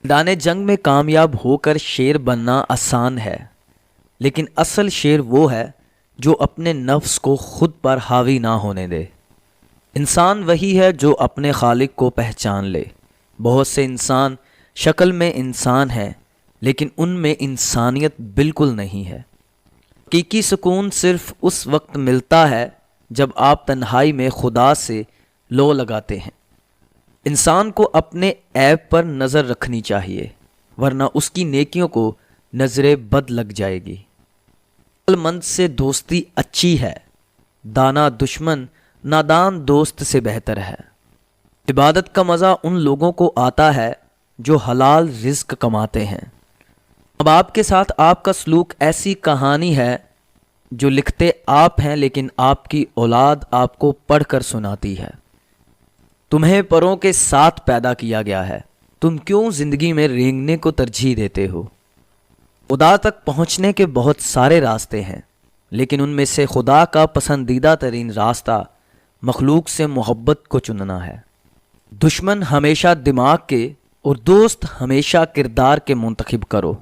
میدان جنگ میں کامیاب ہو کر شیر بننا آسان ہے، لیکن اصل شیر وہ ہے جو اپنے نفس کو خود پر حاوی نہ ہونے دے۔ انسان وہی ہے جو اپنے خالق کو پہچان لے۔ بہت سے انسان شکل میں انسان ہیں، لیکن ان میں انسانیت بالکل نہیں ہے۔ حقیقی سکون صرف اس وقت ملتا ہے جب آپ تنہائی میں خدا سے لو لگاتے ہیں۔ انسان کو اپنے عیب پر نظر رکھنی چاہیے، ورنہ اس کی نیکیوں کو نظر بد لگ جائے گی۔ عقل مند سے دوستی اچھی ہے، دانا دشمن نادان دوست سے بہتر ہے۔ عبادت کا مزہ ان لوگوں کو آتا ہے جو حلال رزق کماتے ہیں۔ اب آپ کے ساتھ آپ کا سلوک ایسی کہانی ہے جو لکھتے آپ ہیں، لیکن آپ کی اولاد آپ کو پڑھ کر سناتی ہے۔ تمہیں پروں کے ساتھ پیدا کیا گیا ہے، تم کیوں زندگی میں رینگنے کو ترجیح دیتے ہو؟ خدا تک پہنچنے کے بہت سارے راستے ہیں، لیکن ان میں سے خدا کا پسندیدہ ترین راستہ مخلوق سے محبت کو چننا ہے۔ دشمن ہمیشہ دماغ کے اور دوست ہمیشہ کردار کے منتخب کرو۔